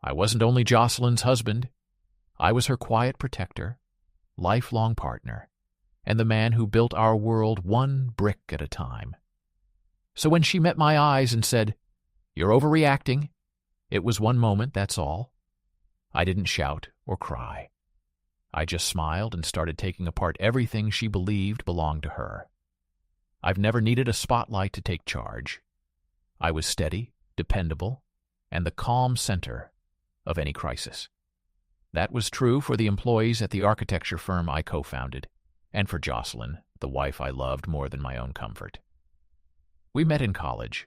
I wasn't only Jocelyn's husband. I was her quiet protector, lifelong partner, and the man who built our world one brick at a time. So when she met my eyes and said, "You're overreacting," it was one moment, that's all. I didn't shout or cry. I just smiled and started taking apart everything she believed belonged to her. I've never needed a spotlight to take charge. I was steady, dependable, and the calm center of any crisis. That was true for the employees at the architecture firm I co-founded, and for Jocelyn, the wife I loved more than my own comfort. We met in college.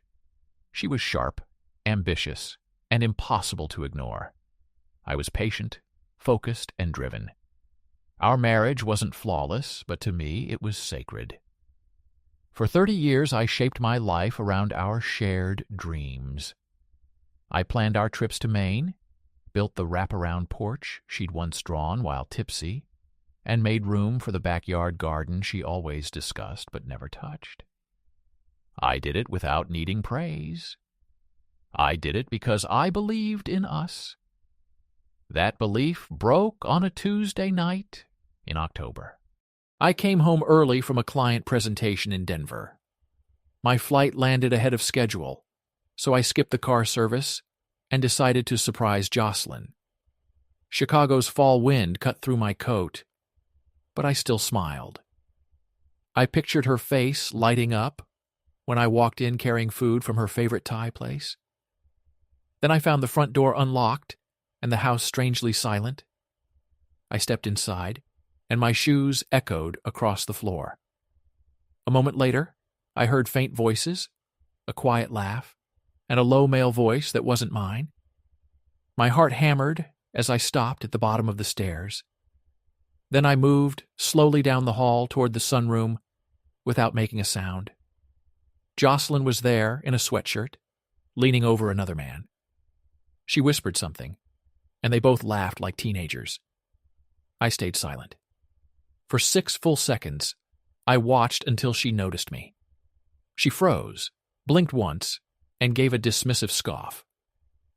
She was sharp, ambitious, and impossible to ignore. I was patient, focused, and driven. Our marriage wasn't flawless, but to me it was sacred. For 30 years I shaped my life around our shared dreams. I planned our trips to Maine, built the wraparound porch she'd once drawn while tipsy, and made room for the backyard garden she always discussed but never touched. I did it without needing praise. I did it because I believed in us. That belief broke on a Tuesday night in October. I came home early from a client presentation in Denver. My flight landed ahead of schedule, so I skipped the car service and decided to surprise Jocelyn. Chicago's fall wind cut through my coat, but I still smiled. I pictured her face lighting up when I walked in carrying food from her favorite Thai place. Then I found the front door unlocked and the house strangely silent. I stepped inside, and my shoes echoed across the floor. A moment later, I heard faint voices, a quiet laugh, and a low male voice that wasn't mine. My heart hammered as I stopped at the bottom of the stairs. Then I moved slowly down the hall toward the sunroom without making a sound. Jocelyn was there in a sweatshirt, leaning over another man. She whispered something, and they both laughed like teenagers. I stayed silent. For 6 full seconds, I watched until she noticed me. She froze, blinked once, and gave a dismissive scoff.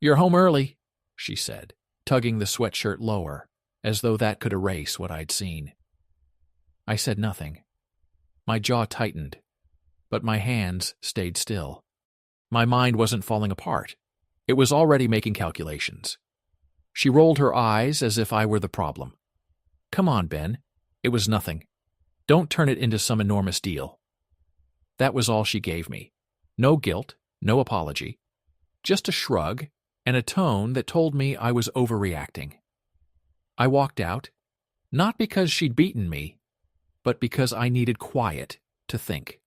"You're home early," she said, tugging the sweatshirt lower, as though that could erase what I'd seen. I said nothing. My jaw tightened, but my hands stayed still. My mind wasn't falling apart. It was already making calculations. She rolled her eyes as if I were the problem. "Come on, Ben. It was nothing. Don't turn it into some enormous deal." That was all she gave me. No guilt, no apology. Just a shrug and a tone that told me I was overreacting. I walked out, not because she'd beaten me, but because I needed quiet to think.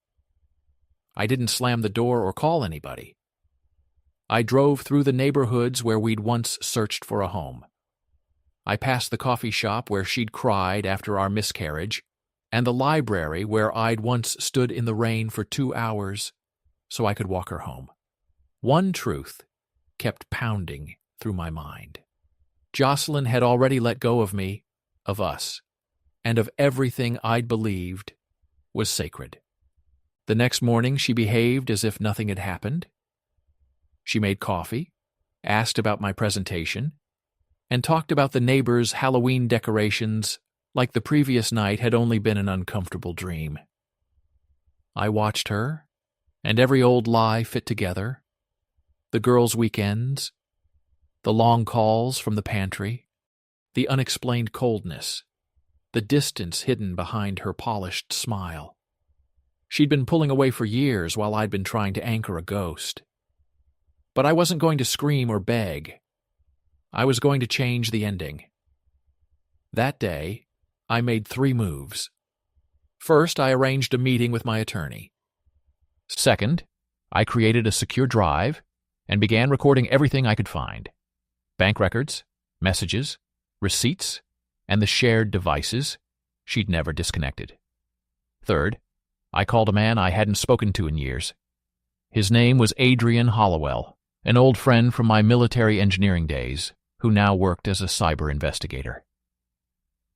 I didn't slam the door or call anybody. I drove through the neighborhoods where we'd once searched for a home. I passed the coffee shop where she'd cried after our miscarriage, and the library where I'd once stood in the rain for 2 hours so I could walk her home. One truth kept pounding through my mind. Jocelyn had already let go of me, of us, and of everything I'd believed was sacred. The next morning she behaved as if nothing had happened. She made coffee, asked about my presentation, and talked about the neighbors' Halloween decorations like the previous night had only been an uncomfortable dream. I watched her, and every old lie fit together. The girls' weekends, the long calls from the pantry, the unexplained coldness, the distance hidden behind her polished smile. She'd been pulling away for years while I'd been trying to anchor a ghost. But I wasn't going to scream or beg. I was going to change the ending. That day, I made 3 moves. First, I arranged a meeting with my attorney. Second, I created a secure drive and began recording everything I could find. Bank records, messages, receipts, and the shared devices she'd never disconnected. Third, I called a man I hadn't spoken to in years. His name was Adrian Hollowell, an old friend from my military engineering days, who now worked as a cyber investigator.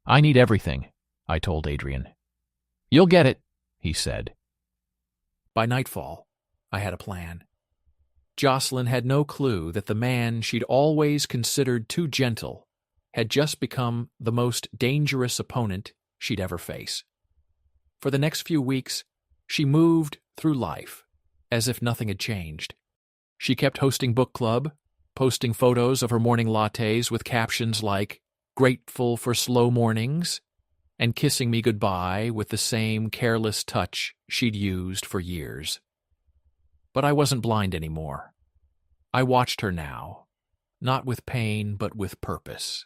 "I need everything," I told Adrian. "You'll get it," he said. By nightfall, I had a plan. Jocelyn had no clue that the man she'd always considered too gentle had just become the most dangerous opponent she'd ever face. For the next few weeks, she moved through life as if nothing had changed. She kept hosting book club, posting photos of her morning lattes with captions like, "Grateful for slow mornings," and kissing me goodbye with the same careless touch she'd used for years. But I wasn't blind anymore. I watched her now, not with pain but with purpose.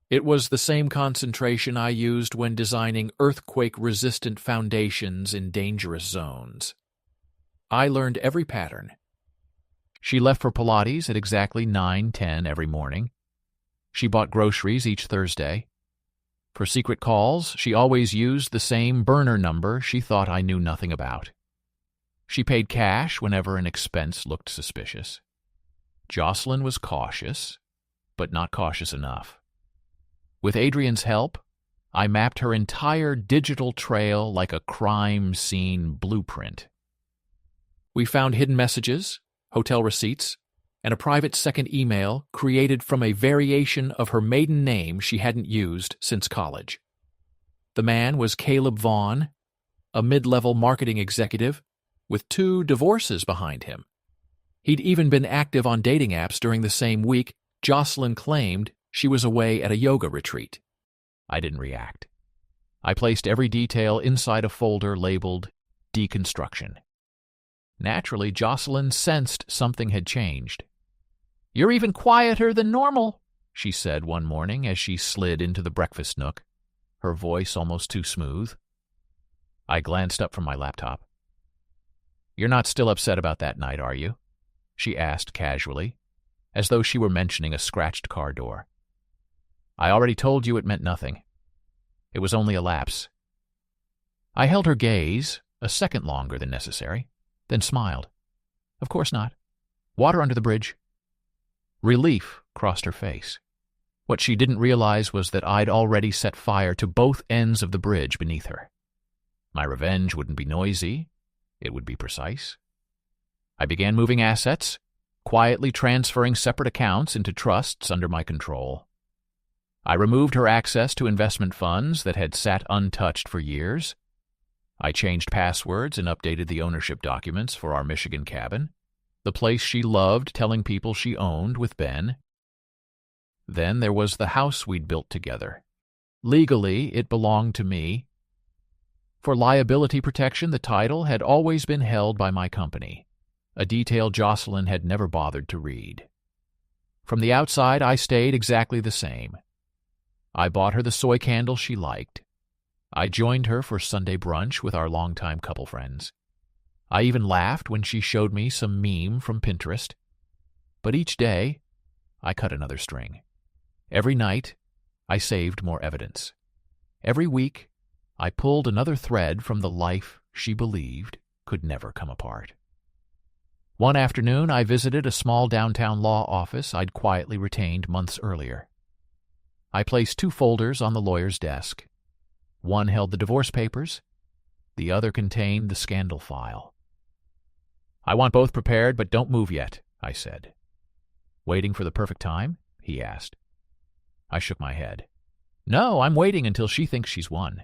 It was the same concentration I used when designing earthquake-resistant foundations in dangerous zones. I learned every pattern. She left for Pilates at exactly 9:10 every morning. She bought groceries each Thursday. For secret calls, she always used the same burner number she thought I knew nothing about. She paid cash whenever an expense looked suspicious. Jocelyn was cautious, but not cautious enough. With Adrian's help, I mapped her entire digital trail like a crime scene blueprint. We found hidden messages, hotel receipts, and a private second email created from a variation of her maiden name she hadn't used since college. The man was Caleb Vaughn, a mid-level marketing executive with 2 divorces behind him. He'd even been active on dating apps during the same week Jocelyn claimed she was away at a yoga retreat. I didn't react. I placed every detail inside a folder labeled Deconstruction. Naturally, Jocelyn sensed something had changed. "You're even quieter than normal," she said one morning as she slid into the breakfast nook, her voice almost too smooth. I glanced up from my laptop. "You're not still upset about that night, are you?" she asked casually, as though she were mentioning a scratched car door. "I already told you it meant nothing. It was only a lapse." I held her gaze a second longer than necessary, then smiled. "Of course not. Water under the bridge." Relief crossed her face. What she didn't realize was that I'd already set fire to both ends of the bridge beneath her. My revenge wouldn't be noisy. It would be precise. I began moving assets, quietly transferring separate accounts into trusts under my control. I removed her access to investment funds that had sat untouched for years. I changed passwords and updated the ownership documents for our Michigan cabin, the place she loved telling people she owned with Ben. Then there was the house we'd built together. Legally, it belonged to me. For liability protection, the title had always been held by my company, a detail Jocelyn had never bothered to read. From the outside, I stayed exactly the same. I bought her the soy candle she liked. I joined her for Sunday brunch with our longtime couple friends. I even laughed when she showed me some meme from Pinterest. But each day, I cut another string. Every night, I saved more evidence. Every week, I pulled another thread from the life she believed could never come apart. One afternoon, I visited a small downtown law office I'd quietly retained months earlier. I placed 2 folders on the lawyer's desk. One held the divorce papers. The other contained the scandal file. "I want both prepared, but don't move yet," I said. "Waiting for the perfect time?" he asked. I shook my head. "No, I'm waiting until she thinks she's won."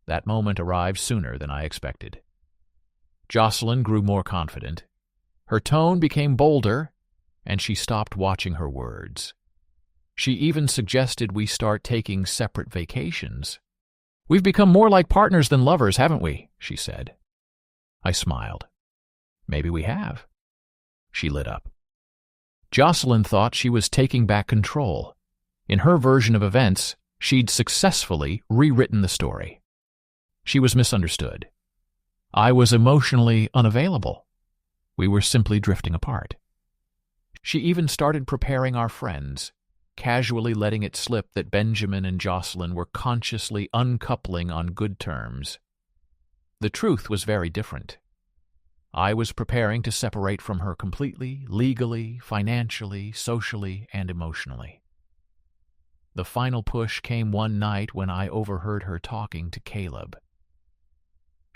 That moment arrived sooner than I expected. Jocelyn grew more confident. Her tone became bolder, and she stopped watching her words. She even suggested we start taking separate vacations. "We've become more like partners than lovers, haven't we?" she said. I smiled. "Maybe we have." She lit up. Jocelyn thought she was taking back control. In her version of events, she'd successfully rewritten the story. She was misunderstood. I was emotionally unavailable. We were simply drifting apart. She even started preparing our friends, casually letting it slip that Benjamin and Jocelyn were consciously uncoupling on good terms. The truth was very different. I was preparing to separate from her completely, legally, financially, socially, and emotionally. The final push came one night when I overheard her talking to Caleb.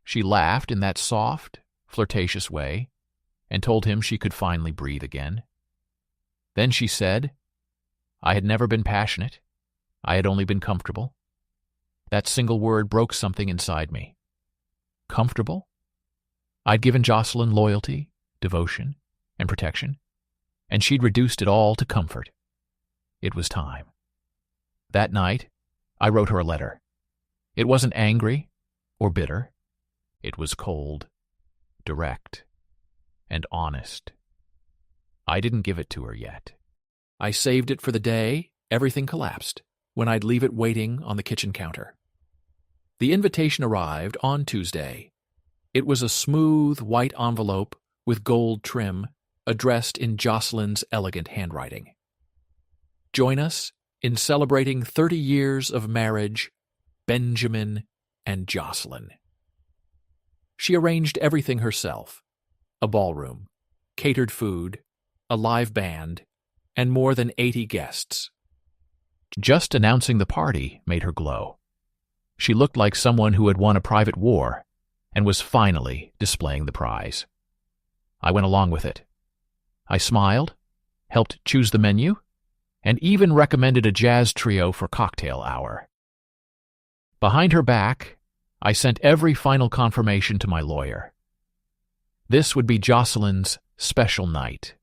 She laughed in that soft, flirtatious way, and told him she could finally breathe again. Then she said, I had never been passionate. I had only been comfortable. That single word broke something inside me. Comfortable? I'd given Jocelyn loyalty, devotion, and protection, and she'd reduced it all to comfort. It was time. That night, I wrote her a letter. It wasn't angry or bitter. It was cold, direct, and honest. I didn't give it to her yet. I saved it for the day everything collapsed, when I'd leave it waiting on the kitchen counter. The invitation arrived on Tuesday. It was a smooth white envelope with gold trim, addressed in Jocelyn's elegant handwriting. Join us in celebrating 30 years of marriage, Benjamin and Jocelyn. She arranged everything herself: a ballroom, catered food, a live band, and more than 80 guests. Just announcing the party made her glow. She looked like someone who had won a private war and was finally displaying the prize. I went along with it. I smiled, helped choose the menu, and even recommended a jazz trio for cocktail hour. Behind her back, I sent every final confirmation to my lawyer. This would be Jocelyn's special night.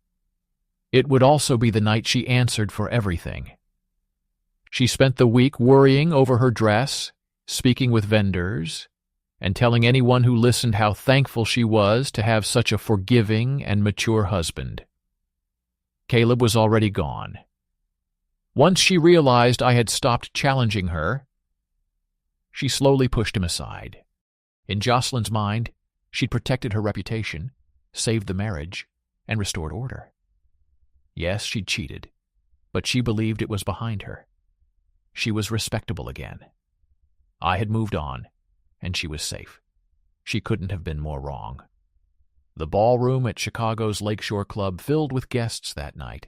It would also be the night she answered for everything. She spent the week worrying over her dress, speaking with vendors, and telling anyone who listened how thankful she was to have such a forgiving and mature husband. Caleb was already gone. Once she realized I had stopped challenging her, she slowly pushed him aside. In Jocelyn's mind, she'd protected her reputation, saved the marriage, and restored order. Yes, she'd cheated, but she believed it was behind her. She was respectable again. I had moved on, and she was safe. She couldn't have been more wrong. The ballroom at Chicago's Lakeshore Club filled with guests that night.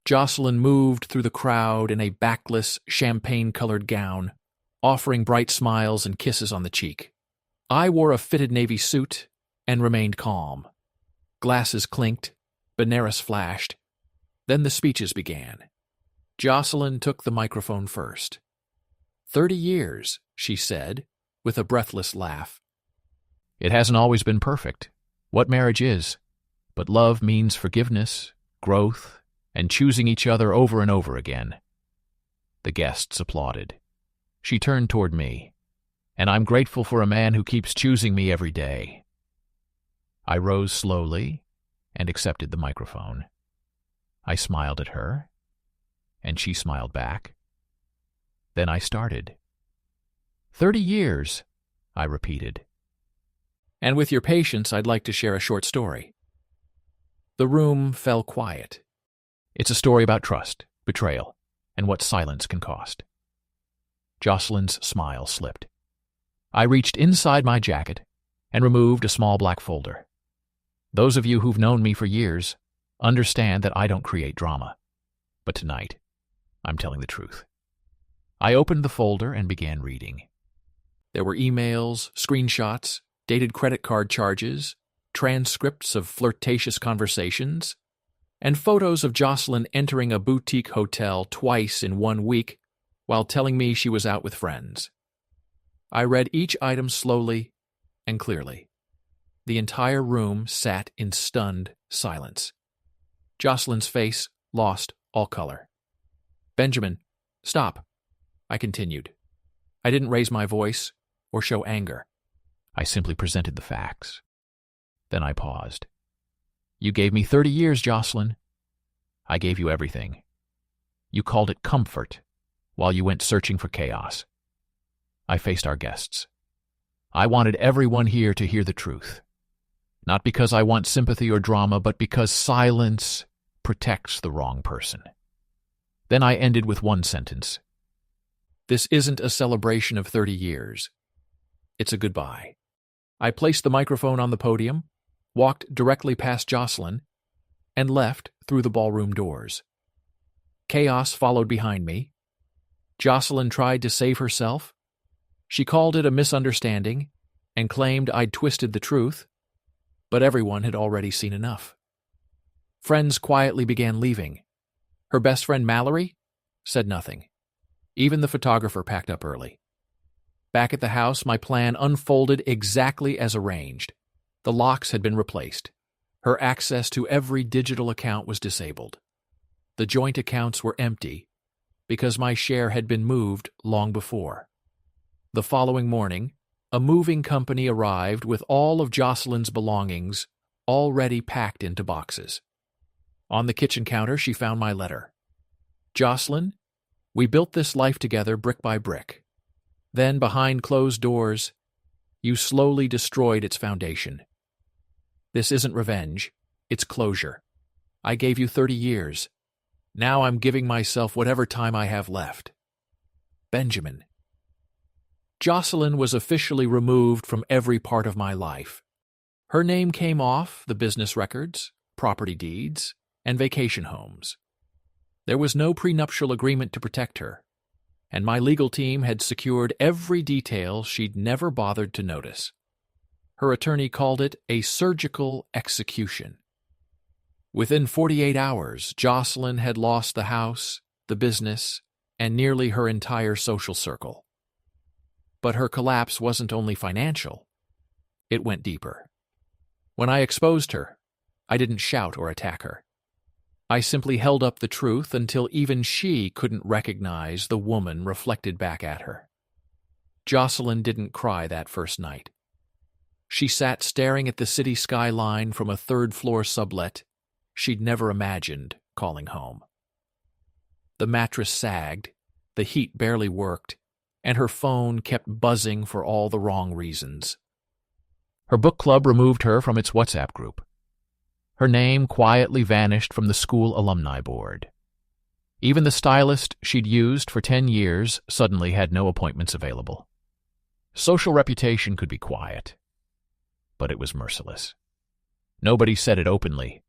Jocelyn moved through the crowd in a backless, champagne-colored gown, offering bright smiles and kisses on the cheek. I wore a fitted navy suit and remained calm. Glasses clinked, Benares flashed. Then the speeches began. Jocelyn took the microphone first. 30 years, she said, with a breathless laugh. It hasn't always been perfect. What marriage is. But love means forgiveness, growth, and choosing each other over and over again. The guests applauded. She turned toward me, and I'm grateful for a man who keeps choosing me every day. I rose slowly and accepted the microphone. I smiled at her, and she smiled back. Then I started. 30 years, I repeated. And with your patience, I'd like to share a short story. The room fell quiet. It's a story about trust, betrayal, and what silence can cost. Jocelyn's smile slipped. I reached inside my jacket and removed a small black folder. Those of you who've known me for years understand that I don't create drama. But tonight, I'm telling the truth. I opened the folder and began reading. There were emails, screenshots, dated credit card charges, transcripts of flirtatious conversations, and photos of Jocelyn entering a boutique hotel twice in 1 week while telling me she was out with friends. I read each item slowly and clearly. The entire room sat in stunned silence. Jocelyn's face lost all color. Benjamin, stop, I continued. I didn't raise my voice or show anger. I simply presented the facts. Then I paused. You gave me 30 years, Jocelyn. I gave you everything. You called it comfort while you went searching for chaos. I faced our guests. I wanted everyone here to hear the truth. Not because I want sympathy or drama, but because silence protects the wrong person. Then I ended with one sentence. This isn't a celebration of 30 years. It's a goodbye. I placed the microphone on the podium, walked directly past Jocelyn, and left through the ballroom doors. Chaos followed behind me. Jocelyn tried to save herself. She called it a misunderstanding and claimed I'd twisted the truth. But everyone had already seen enough. Friends quietly began leaving. Her best friend Mallory said nothing. Even the photographer packed up early. Back at the house, my plan unfolded exactly as arranged. The locks had been replaced. Her access to every digital account was disabled. The joint accounts were empty because my share had been moved long before. The following morning, a moving company arrived with all of Jocelyn's belongings already packed into boxes. On the kitchen counter, she found my letter. Jocelyn, we built this life together brick by brick. Then, behind closed doors, you slowly destroyed its foundation. This isn't revenge, it's closure. I gave you 30 years. Now I'm giving myself whatever time I have left. Benjamin. Jocelyn was officially removed from every part of my life. Her name came off the business records, property deeds, and vacation homes. There was no prenuptial agreement to protect her, and my legal team had secured every detail she'd never bothered to notice. Her attorney called it a surgical execution. Within 48 hours, Jocelyn had lost the house, the business, and nearly her entire social circle. But her collapse wasn't only financial. It went deeper. When I exposed her, I didn't shout or attack her. I simply held up the truth until even she couldn't recognize the woman reflected back at her. Jocelyn didn't cry that first night. She sat staring at the city skyline from a third-floor sublet she'd never imagined calling home. The mattress sagged, the heat barely worked, and her phone kept buzzing for all the wrong reasons. Her book club removed her from its WhatsApp group. Her name quietly vanished from the school alumni board. Even the stylist she'd used for 10 years suddenly had no appointments available. Social reputation could be quiet, but it was merciless. Nobody said it openly,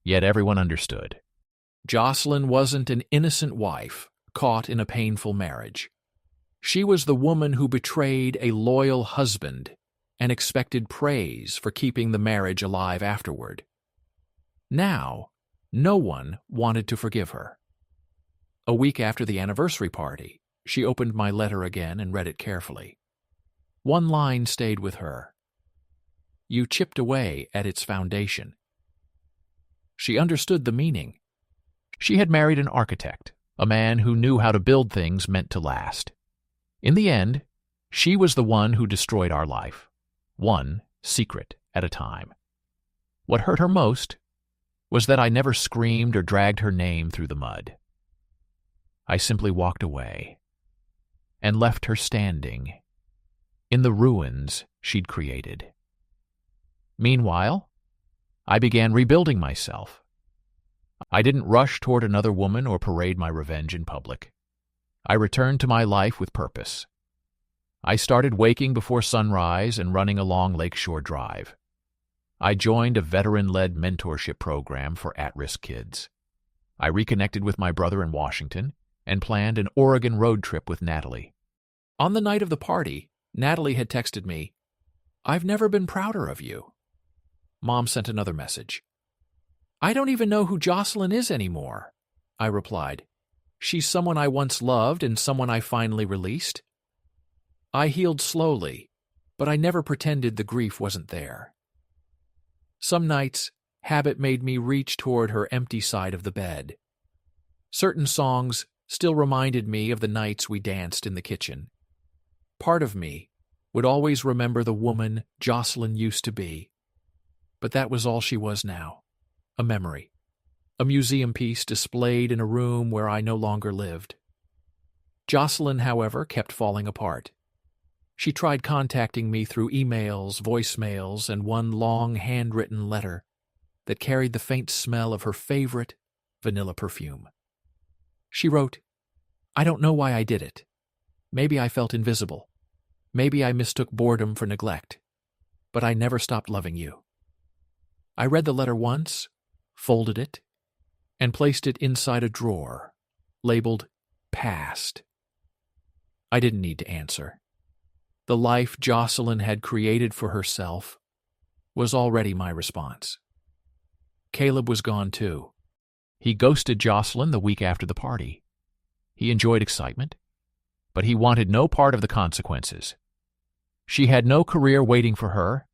yet everyone understood. Jocelyn wasn't an innocent wife caught in a painful marriage. She was the woman who betrayed a loyal husband and expected praise for keeping the marriage alive afterward. Now, no one wanted to forgive her. A week after the anniversary party, she opened my letter again and read it carefully. One line stayed with her. You chipped away at its foundation. She understood the meaning. She had married an architect, a man who knew how to build things meant to last. In the end, she was the one who destroyed our life, one secret at a time. What hurt her most was that I never screamed or dragged her name through the mud. I simply walked away and left her standing in the ruins she'd created. Meanwhile, I began rebuilding myself. I didn't rush toward another woman or parade my revenge in public. I returned to my life with purpose. I started waking before sunrise and running along Lakeshore Drive. I joined a veteran-led mentorship program for at-risk kids. I reconnected with my brother in Washington and planned an Oregon road trip with Natalie. On the night of the party, Natalie had texted me, "I've never been prouder of you." Mom sent another message. "I don't even know who Jocelyn is anymore," I replied. "She's someone I once loved and someone I finally released." I healed slowly, but I never pretended the grief wasn't there. Some nights, habit made me reach toward her empty side of the bed. Certain songs still reminded me of the nights we danced in the kitchen. Part of me would always remember the woman Jocelyn used to be. But that was all she was now, a memory, a museum piece displayed in a room where I no longer lived. Jocelyn, however, kept falling apart. She tried contacting me through emails, voicemails, and one long handwritten letter that carried the faint smell of her favorite vanilla perfume. She wrote, "I don't know why I did it. Maybe I felt invisible. Maybe I mistook boredom for neglect. But I never stopped loving you." I read the letter once, folded it, and placed it inside a drawer, labeled Past. I didn't need to answer. The life Jocelyn had created for herself was already my response. Caleb was gone too. He ghosted Jocelyn the week after the party. He enjoyed excitement, but he wanted no part of the consequences. She had no career waiting for her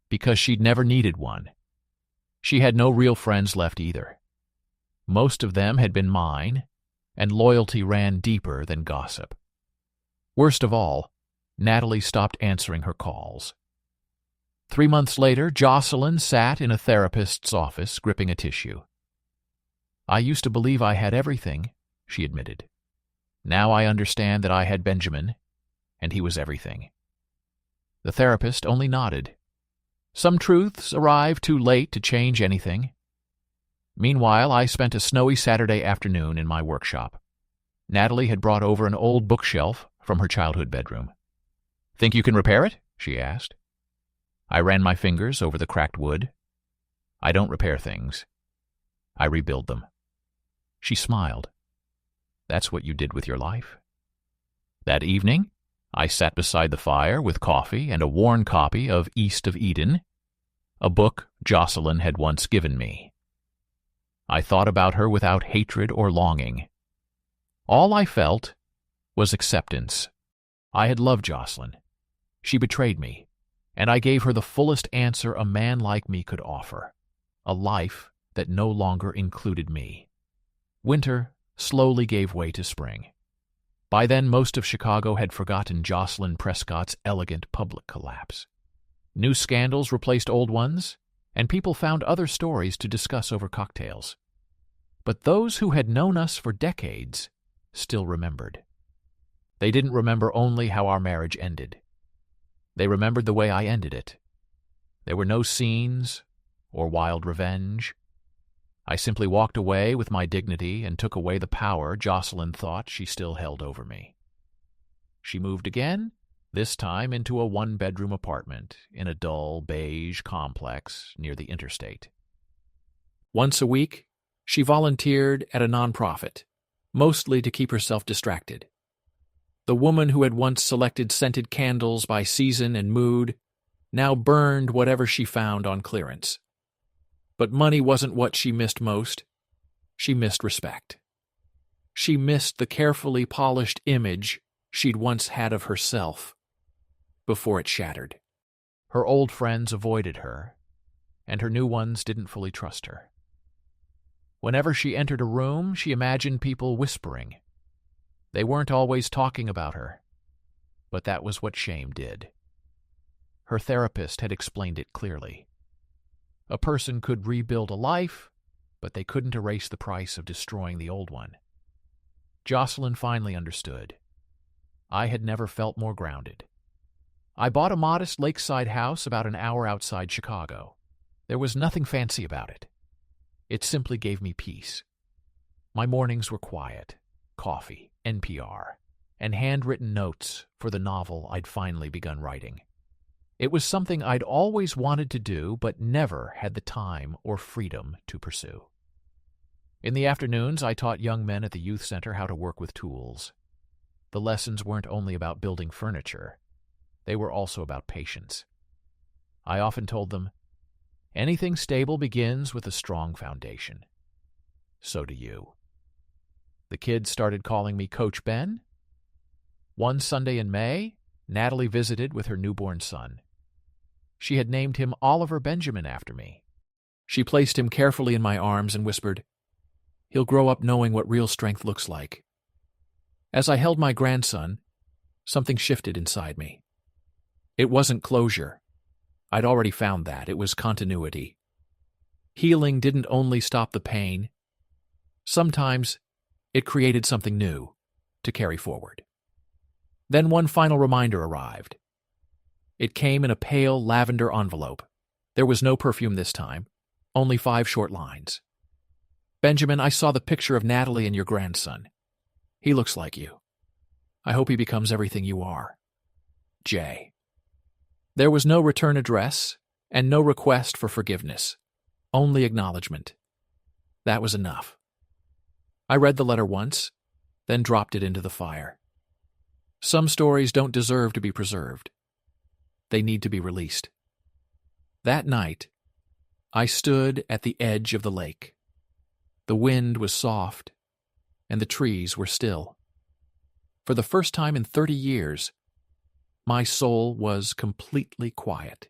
because she'd never needed one. She had no real friends left either. Most of them had been mine, and loyalty ran deeper than gossip. Worst of all, Natalie stopped answering her calls. 3 months later, Jocelyn sat in a therapist's office gripping a tissue. "I used to believe I had everything," she admitted. "Now I understand that I had Benjamin, and he was everything." The therapist only nodded. Some truths arrive too late to change anything. Meanwhile, I spent a snowy Saturday afternoon in my workshop. Natalie had brought over an old bookshelf from her childhood bedroom. "Think you can repair it?" she asked. I ran my fingers over the cracked wood. "I don't repair things. I rebuild them." She smiled. "That's what you did with your life." That evening, I sat beside the fire with coffee and a worn copy of East of Eden, a book Jocelyn had once given me. I thought about her without hatred or longing. All I felt was acceptance. I had loved Jocelyn. She betrayed me, and I gave her the fullest answer a man like me could offer, a life that no longer included me. Winter slowly gave way to spring. By then, most of Chicago had forgotten Jocelyn Prescott's elegant public collapse. New scandals replaced old ones, and people found other stories to discuss over cocktails. But those who had known us for decades still remembered. They didn't remember only how our marriage ended. They remembered the way I ended it. There were no scenes or wild revenge. I simply walked away with my dignity and took away the power Jocelyn thought she still held over me. She moved again, this time into a one-bedroom apartment in a dull beige complex near the interstate. Once a week, she volunteered at a nonprofit, mostly to keep herself distracted. The woman who had once selected scented candles by season and mood now burned whatever she found on clearance. But money wasn't what she missed most. She missed respect. She missed the carefully polished image she'd once had of herself before it shattered. Her old friends avoided her, and her new ones didn't fully trust her. Whenever she entered a room, she imagined people whispering. They weren't always talking about her, but that was what shame did. Her therapist had explained it clearly. A person could rebuild a life, but they couldn't erase the price of destroying the old one. Jocelyn finally understood. I had never felt more grounded. I bought a modest lakeside house about an hour outside Chicago. There was nothing fancy about it. It simply gave me peace. My mornings were quiet, coffee, NPR, and handwritten notes for the novel I'd finally begun writing. It was something I'd always wanted to do but never had the time or freedom to pursue. In the afternoons, I taught young men at the youth center how to work with tools. The lessons weren't only about building furniture. They were also about patience. I often told them, anything stable begins with a strong foundation. So do you. The kids started calling me Coach Ben. One Sunday in May, Natalie visited with her newborn son. She had named him Oliver Benjamin after me. She placed him carefully in my arms and whispered, "He'll grow up knowing what real strength looks like." As I held my grandson, something shifted inside me. It wasn't closure. I'd already found that. It was continuity. Healing didn't only stop the pain. Sometimes it created something new to carry forward. Then one final reminder arrived. It came in a pale lavender envelope. There was no perfume this time, only 5 short lines. "Benjamin, I saw the picture of Natalie and your grandson. He looks like you. I hope he becomes everything you are. Jay." There was no return address and no request for forgiveness, only acknowledgement. That was enough. I read the letter once, then dropped it into the fire. Some stories don't deserve to be preserved. They need to be released. That night, I stood at the edge of the lake. The wind was soft, and the trees were still. For the first time in 30 years, my soul was completely quiet.